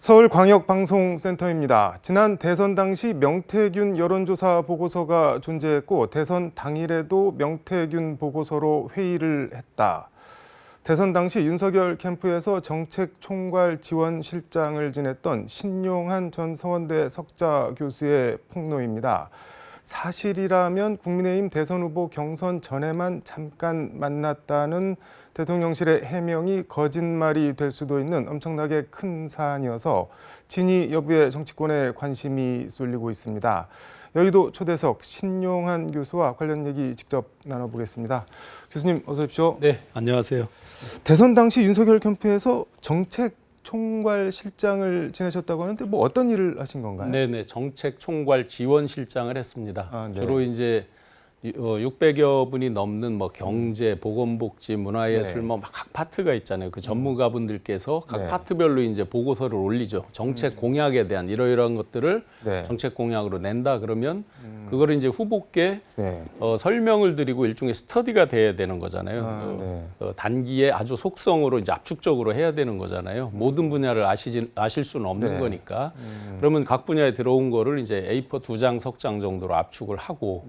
서울광역방송센터입니다. 지난 대선 당시 명태균 여론조사 보고서가 존재했고 대선 당일에도 명태균 보고서로 회의를 했다. 대선 당시 윤석열 캠프에서 정책총괄지원실장을 지냈던 신용한 전 서원대 석좌 교수의 폭로입니다. 사실이라면 국민의힘 대선 후보 경선 전에만 잠깐 만났다는 대통령실의 해명이 거짓말이 될 수도 있는 엄청나게 큰 사안이어서 진위 여부에 정치권에 관심이 쏠리고 있습니다. 여의도 초대석 신용한 교수와 관련 얘기 직접 나눠보겠습니다. 교수님 어서 오십시오. 네, 안녕하세요. 대선 당시 윤석열 캠프에서 정책총괄실장을 지내셨다고 하는데 뭐 어떤 일을 하신 건가요? 네네, 정책총괄지원실장을 했습니다. 네. 주로 이제 600여 분이 넘는 뭐 경제, 보건복지, 문화예술 뭐 각 파트가 있잖아요. 그 전문가분들께서 각 파트별로 이제 보고서를 올리죠. 정책 공약에 대한 이러이러한 것들을 정책 공약으로 낸다 그러면 그거를 이제 후보께 설명을 드리고 일종의 스터디가 돼야 되는 거잖아요. 단기에 아주 속성으로 이제 압축적으로 해야 되는 거잖아요. 모든 분야를 아실 수는 없는 거니까. 그러면 각 분야에 들어온 거를 이제 A4 2장, 석 장 정도로 압축을 하고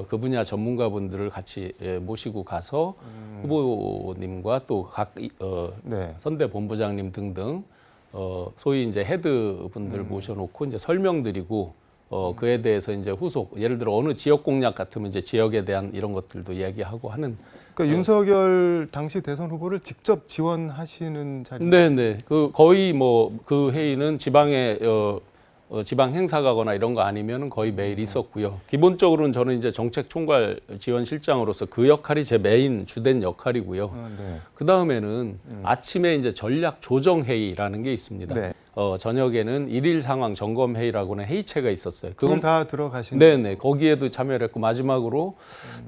그 분야 전문가분들을 같이 모시고 가서 후보님과 또 각 선대 본부장님 등등 소위 이제 헤드 분들 모셔놓고 이제 설명드리고 그에 대해서 이제 후속 예를 들어 어느 지역 공약 같으면 이제 지역에 대한 이런 것들도 이야기하고 하는. 그러니까 윤석열 당시 대선 후보를 직접 지원하시는 자리. 네네. 그 거의 뭐 그 회의는 지방에 지방 행사 가거나 이런 거 아니면 거의 매일 있었고요. 기본적으로는 저는 이제 정책총괄지원실장으로서 그 역할이 제 메인 주된 역할이고요. 그 다음에는 아침에 이제 전략조정회의라는 게 있습니다. 저녁에는 일일 상황 점검회의라고는 회의체가 있었어요. 그건 다 들어가신. 네네. 거기에도 참여를 했고 마지막으로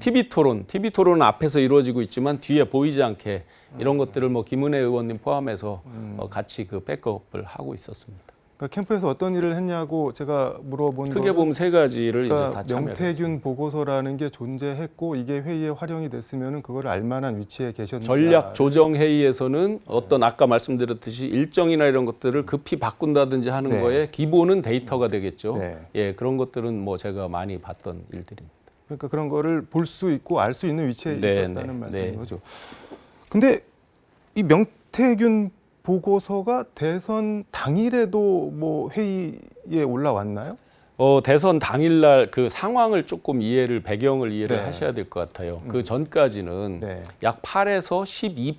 TV토론은 앞에서 이루어지고 있지만 뒤에 보이지 않게 이런 것들을 뭐 김은혜 의원님 포함해서 같이 그 백업을 하고 있었습니다. 그러니까 캠프에서 어떤 일을 했냐고 제가 물어본 크게 보면 세 가지를 그러니까 이제 다 참여했습니다. 명태균 보고서라는 게 존재했고 이게 회의에 활용이 됐으면 그걸 알만한 위치에 계셨는가. 전략 조정 회의에서는 어떤 아까 말씀드렸듯이 일정이나 이런 것들을 급히 바꾼다든지 하는 거에 기본은 데이터가 되겠죠. 예, 그런 것들은 뭐 제가 많이 봤던 일들입니다. 그러니까 그런 거를 볼 수 있고 알 수 있는 위치에 있었다는 말씀인 거죠. 근데 이 명태균 보고서가 대선 당일에도 뭐 회의에 올라왔나요? 대선 당일날 그 상황을 조금 배경을 이해를 하셔야 될 것 같아요. 그 전까지는 약 8에서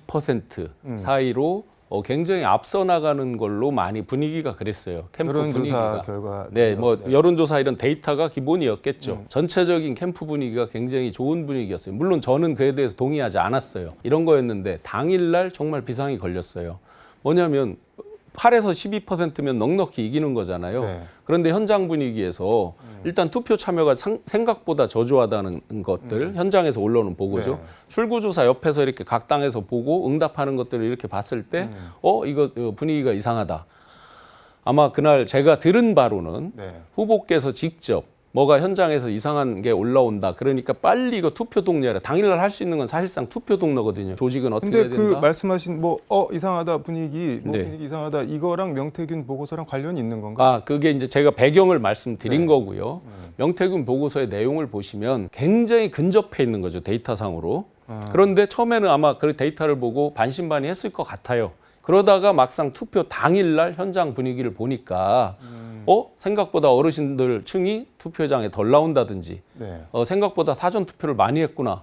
12% 사이로 굉장히 앞서 나가는 걸로 많이 분위기가 그랬어요. 캠프 여론조사 분위기가. 결과. 뭐 여론조사 이런 데이터가 기본이었겠죠. 전체적인 캠프 분위기가 굉장히 좋은 분위기였어요. 물론 저는 그에 대해서 동의하지 않았어요. 이런 거였는데 당일날 정말 비상이 걸렸어요. 뭐냐면 8에서 12%면 넉넉히 이기는 거잖아요. 그런데 현장 분위기에서 일단 투표 참여가 생각보다 저조하다는 것들 현장에서 올라오는 보고죠. 출구조사 옆에서 이렇게 각 당에서 보고 응답하는 것들을 이렇게 봤을 때 이거 분위기가 이상하다. 아마 그날 제가 들은 바로는 후보께서 직접 뭐가 현장에서 이상한 게 올라온다. 그러니까 빨리 이거 투표 동료라. 당일날 할 수 있는 건 사실상 투표 동료거든요. 조직은 어떻게 해야 된다. 근데 그 말씀하신 이상하다 분위기 이상하다 이거랑 명태균 보고서랑 관련이 있는 건가? 그게 이제 제가 배경을 말씀드린 거고요. 명태균 보고서의 내용을 보시면 굉장히 근접해 있는 거죠. 데이터상으로. 그런데 처음에는 아마 그 데이터를 보고 반신반의했을 것 같아요. 그러다가 막상 투표 당일날 현장 분위기를 보니까 생각보다 어르신들 층이 투표장에 덜 나온다든지 생각보다 사전 투표를 많이 했구나.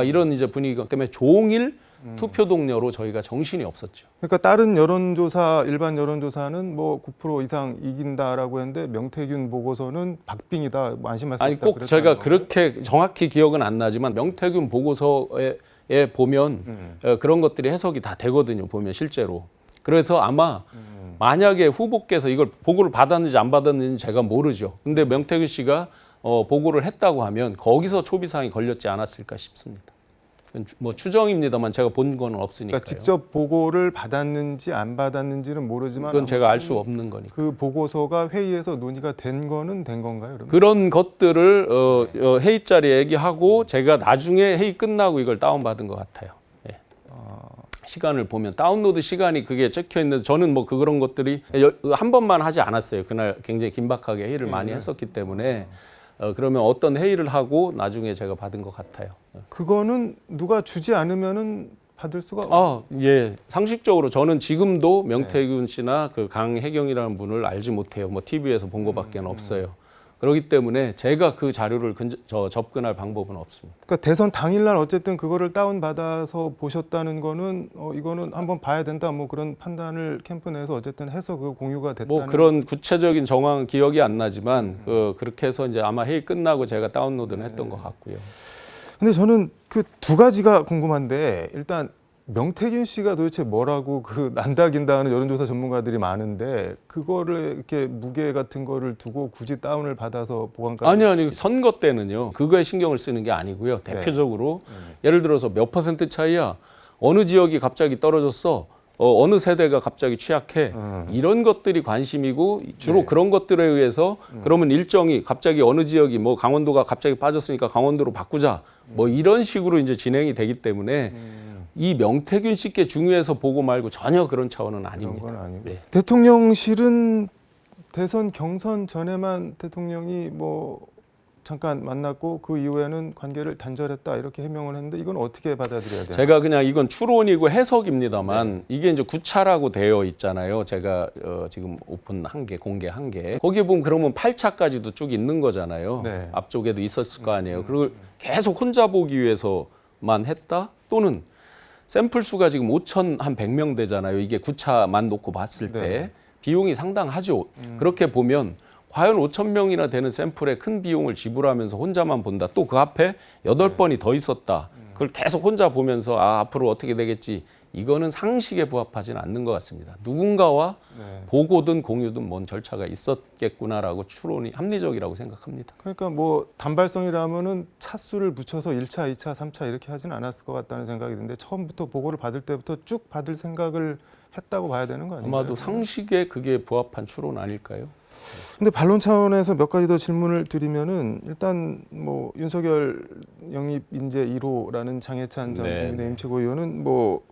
이런 이제 분위기가 때문에 종일 투표 동료로 저희가 정신이 없었죠. 그러니까 다른 여론조사 일반 여론조사는 뭐 9% 이상 이긴다라고 했는데 명태균 보고서는 박빙이다. 안심할 수 없다. 아니 꼭 제가 그렇게 정확히 기억은 안 나지만 명태균 보고서에 보면 그런 것들이 해석이 다 되거든요. 보면 실제로. 그래서 아마 만약에 후보께서 이걸 보고를 받았는지 안 받았는지 제가 모르죠. 근데 명태균 씨가 보고를 했다고 하면 거기서 초비상이 걸렸지 않았을까 싶습니다. 뭐 추정입니다만 제가 본 건 없으니까요. 그러니까 직접 보고를 받았는지 안 받았는지는 모르지만 그건 제가 알 수 없는 거니까. 그 보고서가 회의에서 논의가 된 거는 된 건가요? 그러면? 그런 것들을 회의 자리에 얘기하고 제가 나중에 회의 끝나고 이걸 다운받은 것 같아요. 시간을 보면 다운로드 시간이 그게 적혀 있는데 저는 뭐 그런 것들이 한 번만 하지 않았어요. 그날 굉장히 긴박하게 회의를 많이 했었기 때문에 그러면 어떤 회의를 하고 나중에 제가 받은 것 같아요. 그거는 누가 주지 않으면은 받을 수가 예. 상식적으로 저는 지금도 명태균 씨나 그 강혜경이라는 분을 알지 못해요. 뭐 TV에서 본 것밖에 없어요. 그렇기 때문에 제가 그 자료를 접근할 방법은 없습니다. 그러니까 대선 당일날 어쨌든 그거를 다운받아서 보셨다는 거는 이거는 한번 봐야 된다 뭐 그런 판단을 캠프 내에서 어쨌든 해서 그 공유가 됐다는 뭐 그런 구체적인 정황은 기억이 안 나지만 그렇게 해서 이제 아마 회의 끝나고 제가 다운로드는 했던 것 같고요. 근데 저는 그 두 가지가 궁금한데 일단 명태균 씨가 도대체 뭐라고 그 난다긴다 하는 여론조사 전문가들이 많은데 그거를 이렇게 무게 같은 거를 두고 굳이 다운을 받아서 보관까지 아니 선거 때는요 그거에 신경을 쓰는 게 아니고요 대표적으로 예를 들어서 몇 퍼센트 차이야 어느 지역이 갑자기 떨어졌어 어느 세대가 갑자기 취약해 이런 것들이 관심이고 주로 그런 것들에 의해서 그러면 일정이 갑자기 어느 지역이 뭐 강원도가 갑자기 빠졌으니까 강원도로 바꾸자 뭐 이런 식으로 이제 진행이 되기 때문에 이 명태균 씨께 중요해서 보고 말고 전혀 그런 차원은 아닙니다. 그런 건 아니고. 네. 대통령실은 대선 경선 전에만 대통령이 뭐 잠깐 만났고 그 이후에는 관계를 단절했다 이렇게 해명을 했는데 이건 어떻게 받아들여야 돼요? 제가 그냥 이건 추론이고 해석입니다만 이게 이제 구차라고 되어 있잖아요. 제가 지금 오픈한 게 공개한 게 거기에 보면 그러면 8차까지도 쭉 있는 거잖아요. 네. 앞쪽에도 있었을 거 아니에요. 그리고 계속 혼자 보기 위해서만 했다 또는 샘플 수가 지금 5,100명 되잖아요. 이게 9차만 놓고 봤을 때 네. 비용이 상당하죠. 그렇게 보면 과연 5,000명이나 되는 샘플에 큰 비용을 지불하면서 혼자만 본다. 또 그 앞에 8번이 더 있었다. 그걸 계속 혼자 보면서 앞으로 어떻게 되겠지. 이거는 상식에 부합하지는 않는 것 같습니다. 누군가와 보고든 공유든 뭔 절차가 있었겠구나라고 추론이 합리적이라고 생각합니다. 그러니까 뭐 단발성이라면은 차수를 붙여서 1차, 2차, 3차 이렇게 하지는 않았을 것 같다는 생각이 드는데 처음부터 보고를 받을 때부터 쭉 받을 생각을 했다고 봐야 되는 거 아닌가요? 아마도 상식에 그게 부합한 추론 아닐까요? 근데 반론 차원에서 몇 가지 더 질문을 드리면은 일단 뭐 윤석열 영입 인재 1호라는 장해찬 전 국민의힘 최고위원은 뭐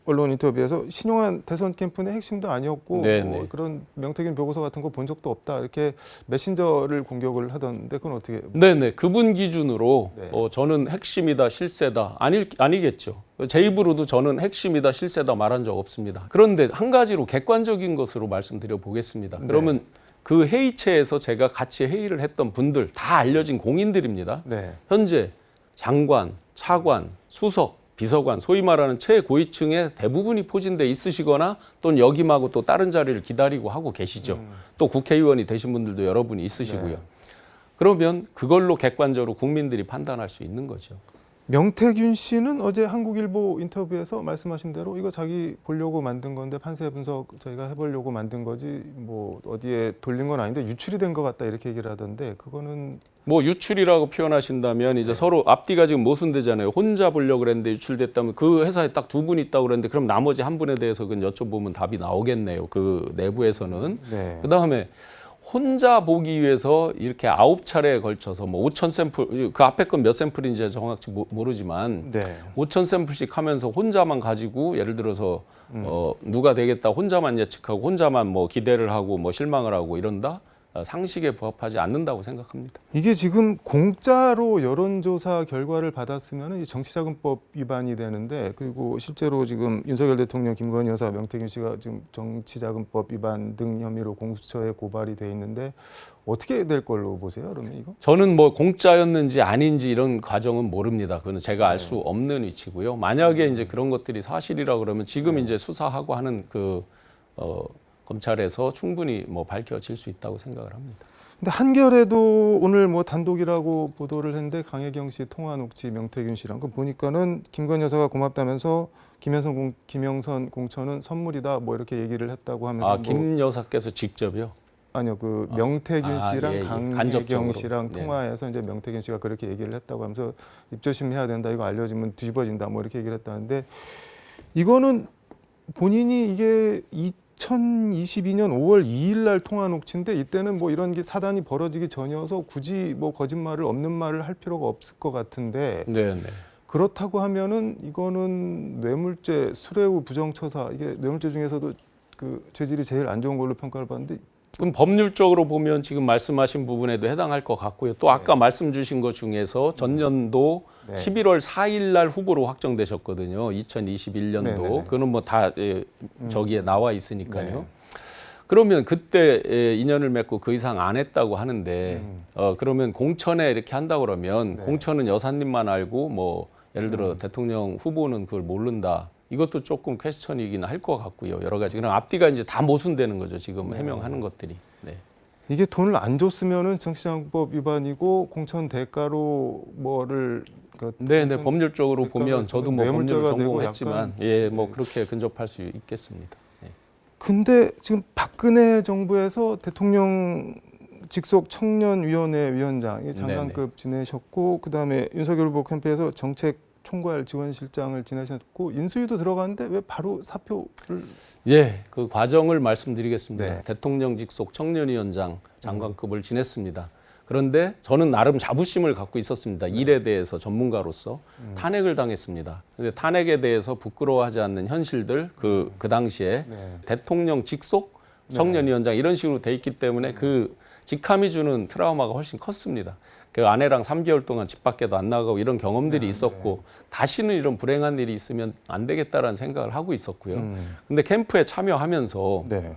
언론 인터뷰에서 신용한 대선 캠프 내 핵심도 아니었고 뭐 그런 명태균 보고서 같은 거 본 적도 없다 이렇게 메신저를 공격을 하던데 그건 어떻게? 네네 그분 기준으로 저는 핵심이다 실세다 아니겠죠. 제 입으로도 저는 핵심이다 실세다 말한 적 없습니다. 그런데 한 가지로 객관적인 것으로 말씀드려 보겠습니다. 그러면 그 회의체에서 제가 같이 회의를 했던 분들 다 알려진 공인들입니다. 현재 장관, 차관, 수석, 비서관, 소위 말하는 최고위층의 대부분이 포진돼 있으시거나 또는 역임하고 또 다른 자리를 기다리고 하고 계시죠. 또 국회의원이 되신 분들도 여러분이 있으시고요. 그러면 그걸로 객관적으로 국민들이 판단할 수 있는 거죠. 명태균 씨는 어제 한국일보 인터뷰에서 말씀하신 대로 이거 자기 보려고 만든 건데 판세 분석 저희가 해보려고 만든 거지 뭐 어디에 돌린 건 아닌데 유출이 된 것 같다 이렇게 얘기를 하던데 그거는 뭐 유출이라고 표현하신다면 이제 서로 앞뒤가 지금 모순되잖아요. 혼자 보려고 그랬는데 유출됐다면 그 회사에 딱 두 분 있다고 그랬는데 그럼 나머지 한 분에 대해서 그건 여쭤보면 답이 나오겠네요. 그 내부에서는. 그다음에 혼자 보기 위해서 이렇게 9차례에 걸쳐서 뭐 5,000 샘플, 그 앞에 건 몇 샘플인지 정확히 모르지만 5,000 샘플씩 하면서 혼자만 가지고 예를 들어서 누가 되겠다 혼자만 예측하고 혼자만 뭐 기대를 하고 뭐 실망을 하고 이런다? 상식에 부합하지 않는다고 생각합니다. 이게 지금 공짜로 여론조사 결과를 받았으면 정치자금법 위반이 되는데 그리고 실제로 지금 윤석열 대통령, 김건희 여사, 명태균 씨가 지금 정치자금법 위반 등 혐의로 공수처에 고발이 돼 있는데 어떻게 될 걸로 보세요? 그러면 이거? 저는 뭐 공짜였는지 아닌지 이런 과정은 모릅니다. 그건 제가 알 수 없는 위치고요. 만약에 이제 그런 것들이 사실이라 그러면 지금 이제 수사하고 하는 검찰에서 충분히 뭐 밝혀질 수 있다고 생각을 합니다. 근데 한겨레도 오늘 뭐 단독이라고 보도를 했는데 강혜경 씨 통화 녹취 명태균 씨랑 그 보니까는 김건희 여사가 고맙다면서 김영선 공천은 선물이다 뭐 이렇게 얘기를 했다고 하면서 김 여사께서 직접요? 아니요, 그 명태균 씨랑 강혜경 간접적으로. 씨랑 통화해서 이제 명태균 씨가 그렇게 얘기를 했다고 하면서 입조심해야 된다, 이거 알려지면 뒤집어진다, 뭐 이렇게 얘기를 했다는데 이거는 본인이 이게 2022년 5월 2일 날 통화 녹취인데 이때는 뭐 이런 게 사단이 벌어지기 전이어서 굳이 뭐 거짓말을 없는 말을 할 필요가 없을 것 같은데 그렇다고 하면은 이거는 뇌물죄, 수뢰우 부정처사 이게 뇌물죄 중에서도 그 죄질이 제일 안 좋은 걸로 평가를 받는데 그럼 법률적으로 보면 지금 말씀하신 부분에도 해당할 것 같고요. 또 아까 말씀 주신 것 중에서 전년도 네. 11월 4일 날 후보로 확정되셨거든요. 2021년도. 네네네. 그거는 뭐 다 저기에 나와 있으니까요. 네. 그러면 그때 인연을 맺고 그 이상 안 했다고 하는데 그러면 공천에 이렇게 한다고 그러면 네. 공천은 여사님만 알고 뭐 예를 들어 대통령 후보는 그걸 모른다. 이것도 조금 퀘스천이긴 할 것 같고요. 여러 가지. 그냥 앞뒤가 이제 다 모순되는 거죠. 지금 해명하는 것들이. 네. 이게 돈을 안 줬으면은 정치자금법 위반이고 공천 대가로 뭐를 네, 법률적으로 대가로 보면 저도 뭐 법률을 뇌물죄가 되고 전공했지만 약간 예, 뭐 그렇게 근접할 수 있겠습니다. 네. 근데 지금 박근혜 정부에서 대통령 직속 청년위원회 위원장 장관급 지내셨고 그다음에 윤석열 후보 캠프에서 정책 총괄 지원실장을 지내셨고 인수위도 들어갔는데 왜 바로 사표를 예, 그 과정을 말씀드리겠습니다. 네. 대통령 직속 청년위원장 장관급을 지냈습니다. 그런데 저는 나름 자부심을 갖고 있었습니다. 일에 대해서 전문가로서 탄핵을 당했습니다. 근데 탄핵에 대해서 부끄러워하지 않는 현실들 그 당시에 대통령 직속 청년위원장 이런 식으로 돼 있기 때문에 그 직함이 주는 트라우마가 훨씬 컸습니다. 그 아내랑 3개월 동안 집 밖에도 안 나가고 이런 경험들이 있었고 다시는 이런 불행한 일이 있으면 안 되겠다라는 생각을 하고 있었고요. 근데 캠프에 참여하면서 네.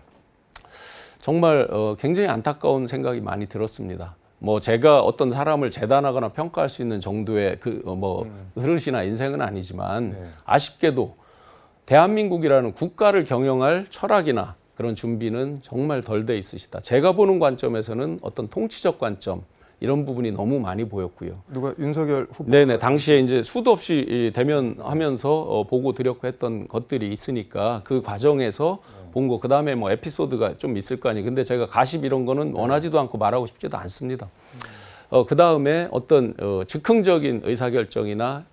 정말 굉장히 안타까운 생각이 많이 들었습니다. 뭐 제가 어떤 사람을 재단하거나 평가할 수 있는 정도의 흐름이나 인생은 아니지만 아쉽게도 대한민국이라는 국가를 경영할 철학이나 그런 준비는 정말 덜 돼 있으시다. 제가 보는 관점에서는 어떤 통치적 관점 이런 부분이 너무 많이 보였고요. 누가 윤석열 후보? 네네. 당시에 이제 수도 없이 대면하면서 보고 드렸고 했던 것들이 있으니까 그 과정에서 본 거. 그다음에 뭐 에피소드가 좀 있을 거 아니에요. 근데 제가 가십 이런 거는 원하지도 않고 말하고 싶지도 않습니다. 그다음에 어떤 즉흥적인 의사결정이나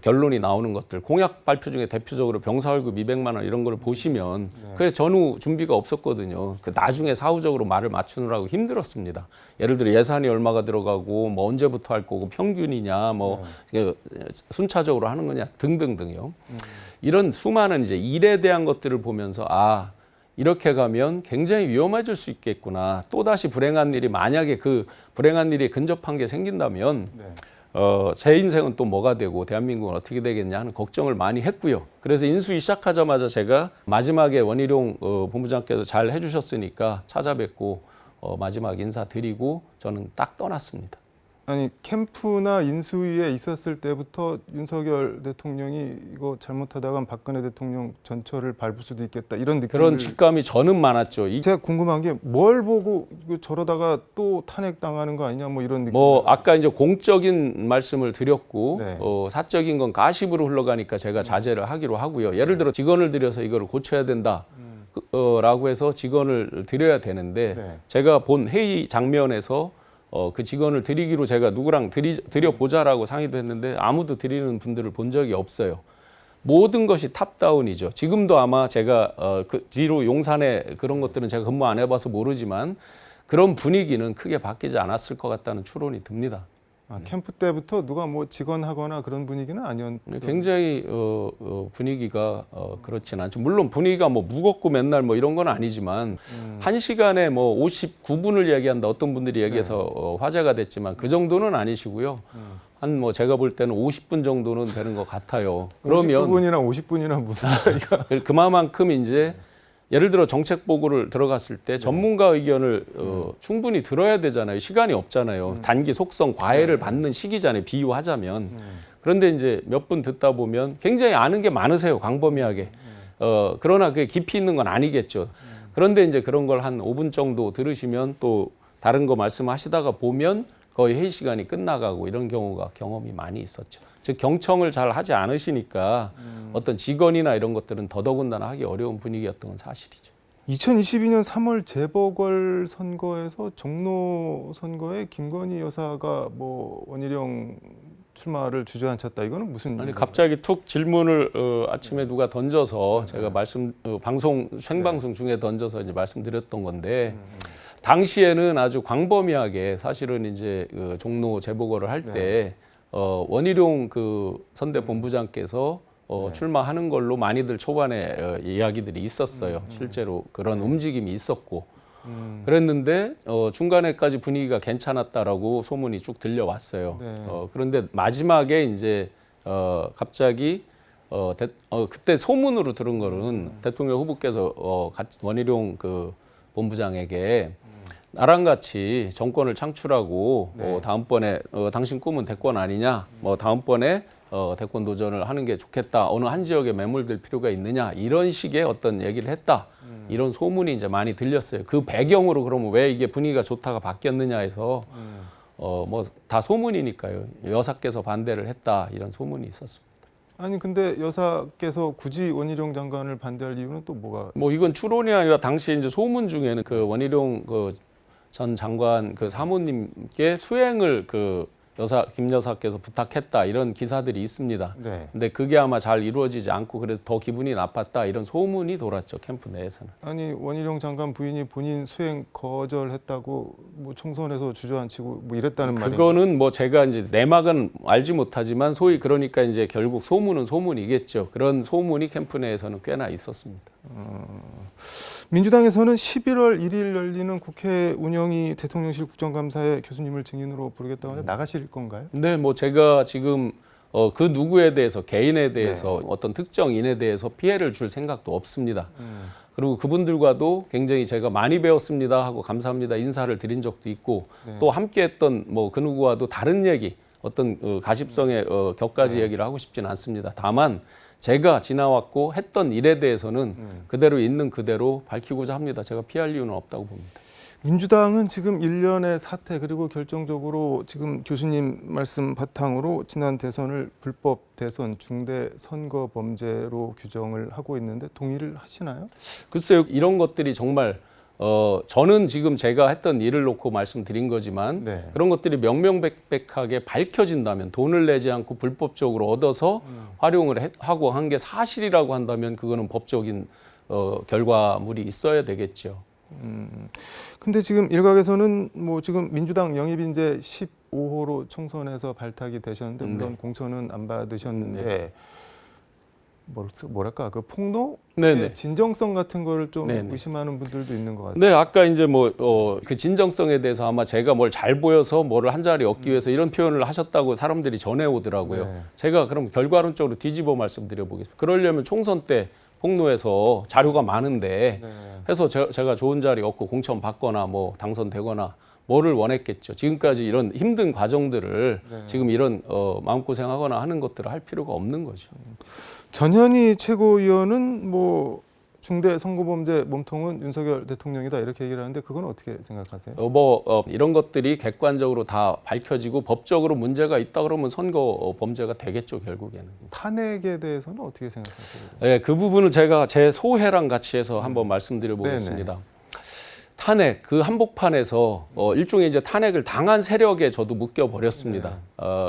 결론이 나오는 것들, 공약 발표 중에 대표적으로 병사 월급 200만 원 이런 걸 보시면 그게 전후 준비가 없었거든요. 그 나중에 사후적으로 말을 맞추느라고 힘들었습니다. 예를 들어 예산이 얼마가 들어가고 뭐 언제부터 할 거고 평균이냐 뭐 순차적으로 하는 거냐 등등등요. 이런 수많은 이제 일에 대한 것들을 보면서 아 이렇게 가면 굉장히 위험해질 수 있겠구나. 또다시 불행한 일이 만약에 그 불행한 일이 근접한 게 생긴다면 제 인생은 또 뭐가 되고 대한민국은 어떻게 되겠냐 하는 걱정을 많이 했고요. 그래서 인수위 시작하자마자 제가 마지막에 원희룡 본부장께서 잘 해주셨으니까 찾아뵙고 마지막 인사드리고 저는 딱 떠났습니다. 아니 캠프나 인수위에 있었을 때부터 윤석열 대통령이 이거 잘못하다가 박근혜 대통령 전철을 밟을 수도 있겠다 이런 느낌. 그런 직감이 저는 많았죠. 제가 궁금한 게 뭘 보고 이거 저러다가 또 탄핵 당하는 거 아니냐 뭐 이런 느낌. 뭐 아까 이제 공적인 말씀을 드렸고 네. 사적인 건 가십으로 흘러가니까 제가 자제를 하기로 하고요. 예를 들어 직원을 들여서 이거를 고쳐야 된다. 라고 해서 직원을 드려야 되는데 제가 본 회의 장면에서 그 직원을 드리기로 제가 누구랑 드려보자라고 상의도 했는데 아무도 드리는 분들을 본 적이 없어요. 모든 것이 탑다운이죠. 지금도 아마 제가 그 뒤로 용산에 그런 것들은 제가 근무 안 해봐서 모르지만 그런 분위기는 크게 바뀌지 않았을 것 같다는 추론이 듭니다. 캠프 때부터 누가 뭐 직원하거나 그런 분위기는 아니었는데 굉장히 분위기가 그렇진 않죠. 물론 분위기가 뭐 무겁고 맨날 뭐 이런 건 아니지만 1시간에 뭐 59분을 얘기한다. 어떤 분들이 얘기해서 화제가 됐지만 그 정도는 아니시고요. 한 뭐 제가 볼 때는 50분 정도는 되는 것 같아요. 그러면 59분이나 50분이나 무슨 차이가? 그만큼 이제 예를 들어 정책 보고를 들어갔을 때 전문가 의견을 충분히 들어야 되잖아요. 시간이 없잖아요. 단기 속성 과외를 받는 시기잖아요. 비유하자면. 그런데 이제 몇 분 듣다 보면 굉장히 아는 게 많으세요. 광범위하게. 그러나 그게 깊이 있는 건 아니겠죠. 그런데 이제 그런 걸 한 5분 정도 들으시면 또 다른 거 말씀하시다가 보면 거의 회의 시간이 끝나가고 이런 경험이 많이 있었죠. 즉 경청을 잘 하지 않으시니까 어떤 직원이나 이런 것들은 더더군다나 하기 어려운 분위기였던 건 사실이죠. 2022년 3월 재보궐 선거에서 종로 선거에 김건희 여사가 뭐 원희룡 출마를 주저앉혔다. 이거는 무슨? 아니 갑자기 툭 질문을 아침에 누가 던져서 제가 생방송 중에 던져서 이제 말씀드렸던 건데 당시에는 아주 광범위하게 사실은 이제 종로 재보궐을 할 때 원희룡 그 선대 본부장께서 네. 출마하는 걸로 많이들 초반에 이야기들이 있었어요. 실제로 그런 움직임이 있었고 그랬는데 중간에까지 분위기가 괜찮았다라고 소문이 쭉 들려왔어요. 네. 그런데 마지막에 이제 갑자기 그때 소문으로 들은 거는 대통령 후보께서 원희룡 그 본부장에게 나랑 같이 정권을 창출하고 네. 다음번에 당신 꿈은 대권 아니냐? 뭐 다음번에 대권 도전을 하는 게 좋겠다. 어느 한 지역에 매몰될 필요가 있느냐? 이런 식의 어떤 얘기를 했다. 이런 소문이 이제 많이 들렸어요. 그 배경으로 그러면 왜 이게 분위기가 좋다가 바뀌었느냐 해서 뭐 다 소문이니까요. 여사께서 반대를 했다. 이런 소문이 있었습니다. 아니 근데 여사께서 굳이 원희룡 장관을 반대할 이유는 또 뭐가? 뭐 이건 추론이 아니라 당시 이제 소문 중에는 그 원희룡 그 전 장관 그 사모님께 수행을 그 김 여사께서 부탁했다 이런 기사들이 있습니다. 네. 근데 그게 아마 잘 이루어지지 않고 그래서 더 기분이 나빴다 이런 소문이 돌았죠 캠프 내에서는. 아니 원희룡 장관 부인이 본인 수행 거절했다고 뭐 총선에서 주저앉히고 뭐 이랬다는 말이. 그거는 뭐 제가 이제 내막은 알지 못하지만 소위 그러니까 이제 결국 소문은 소문이겠죠. 그런 소문이 캠프 내에서는 꽤나 있었습니다. 민주당에서는 11월 1일 열리는 국회 운영위 대통령실 국정감사에 교수님을 증인으로 부르겠다고 하는데 나가실 건가요? 네, 뭐 제가 지금 그 누구에 대해서 개인에 대해서 어떤 특정인에 대해서 피해를 줄 생각도 없습니다. 그리고 그분들과도 굉장히 제가 많이 배웠습니다 하고 감사합니다 인사를 드린 적도 있고 또 함께했던 뭐 그 누구와도 다른 얘기 어떤 가십성의 격가지 얘기를 하고 싶지는 않습니다. 다만 제가 지나왔고 했던 일에 대해서는 그대로 있는 그대로 밝히고자 합니다. 제가 피할 이유는 없다고 봅니다. 민주당은 지금 일련의 사태 그리고 결정적으로 지금 교수님 말씀 바탕으로 지난 대선을 불법 대선 중대 선거 범죄로 규정을 하고 있는데 동의를 하시나요? 글쎄요, 이런 것들이 정말 저는 지금 제가 했던 일을 놓고 말씀드린 거지만 네. 그런 것들이 명명백백하게 밝혀진다면 돈을 내지 않고 불법적으로 얻어서 활용을 하고 한 게 사실이라고 한다면 그거는 법적인 결과물이 있어야 되겠죠. 근데 지금 일각에서는 뭐 지금 민주당 영입인재 15호로 총선에서 발탁이 되셨는데 물론 공천은 안 받으셨는데 뭐랄까 그 폭로의 네네. 진정성 같은 거를 좀 네네. 의심하는 분들도 있는 것 같습니다. 네, 아까 이제 뭐 그 진정성에 대해서 아마 제가 뭘 잘 보여서 뭐를 한 자리 얻기 위해서 이런 표현을 하셨다고 사람들이 전해오더라고요. 네. 제가 그럼 결과론적으로 뒤집어 말씀드려보겠습니다. 그러려면 총선 때 폭로해서 자료가 많은데 네. 해서 제가 좋은 자리 얻고 공천 받거나 뭐 당선되거나 뭐를 원했겠죠. 지금까지 이런 힘든 과정들을 지금 이런 마음고생하거나 하는 것들을 할 필요가 없는 거죠. 전현희 최고위원은 뭐 중대 선거범죄 몸통은 윤석열 대통령이다 이렇게 얘기를 하는데 그건 어떻게 생각하세요? 이런 것들이 객관적으로 다 밝혀지고 법적으로 문제가 있다 그러면 선거 범죄가 되겠죠, 결국에는. 탄핵에 대해서는 어떻게 생각하세요? 네, 그 부분은 제가 제 소회랑 같이 해서 한번 말씀드려 보겠습니다. 탄핵, 그 한복판에서 일종의 이제 탄핵을 당한 세력에 저도 묶여버렸습니다.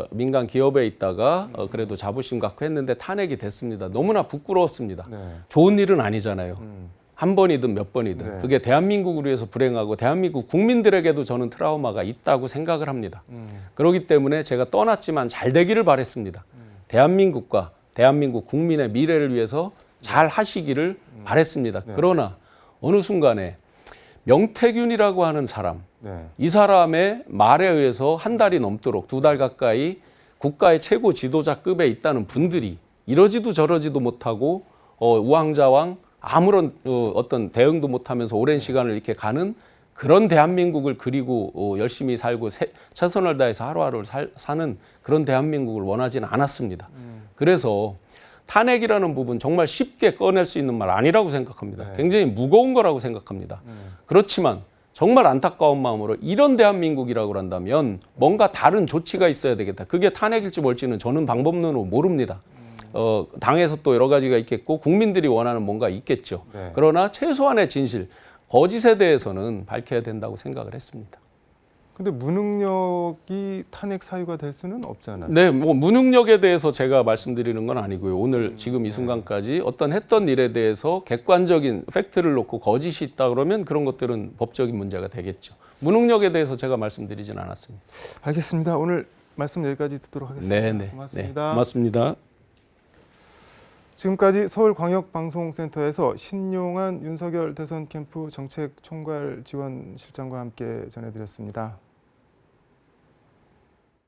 민간 기업에 있다가 그래도 자부심 갖고 했는데 탄핵이 됐습니다. 너무나 부끄러웠습니다. 네. 좋은 일은 아니잖아요. 한 번이든 몇 번이든. 네. 그게 대한민국을 위해서 불행하고 대한민국 국민들에게도 저는 트라우마가 있다고 생각을 합니다. 그렇기 때문에 제가 떠났지만 잘 되기를 바랬습니다. 대한민국과 대한민국 국민의 미래를 위해서 잘 하시기를 바랬습니다. 그러나 어느 순간에 명태균이라고 하는 사람, 이 사람의 말에 의해서 한 달이 넘도록 2달 가까이 국가의 최고 지도자급에 있다는 분들이 이러지도 저러지도 못하고 우왕좌왕 아무런 어떤 대응도 못하면서 오랜 시간을 이렇게 가는 그런 대한민국을 그리고 열심히 살고 최선을 다해서 하루하루를 사는 그런 대한민국을 원하지는 않았습니다. 그래서 탄핵이라는 부분 정말 쉽게 꺼낼 수 있는 말 아니라고 생각합니다. 굉장히 무거운 거라고 생각합니다. 그렇지만 정말 안타까운 마음으로 이런 대한민국이라고 한다면 뭔가 다른 조치가 있어야 되겠다. 그게 탄핵일지 뭘지는 저는 방법론으로 모릅니다. 당에서 또 여러 가지가 있겠고 국민들이 원하는 뭔가 있겠죠. 그러나 최소한의 진실, 거짓에 대해서는 밝혀야 된다고 생각을 했습니다. 근데 무능력이 탄핵 사유가 될 수는 없잖아요. 네, 뭐 무능력에 대해서 제가 말씀드리는 건 아니고요. 오늘 지금 이 순간까지 어떤 했던 일에 대해서 객관적인 팩트를 놓고 거짓이 있다 그러면 그런 것들은 법적인 문제가 되겠죠. 무능력에 대해서 제가 말씀드리진 않았습니다. 알겠습니다. 오늘 말씀 여기까지 듣도록 하겠습니다. 네. 고맙습니다. 네, 고맙습니다. 지금까지 서울광역방송센터에서 신용한 윤석열 대선 캠프 정책총괄지원실장과 함께 전해드렸습니다.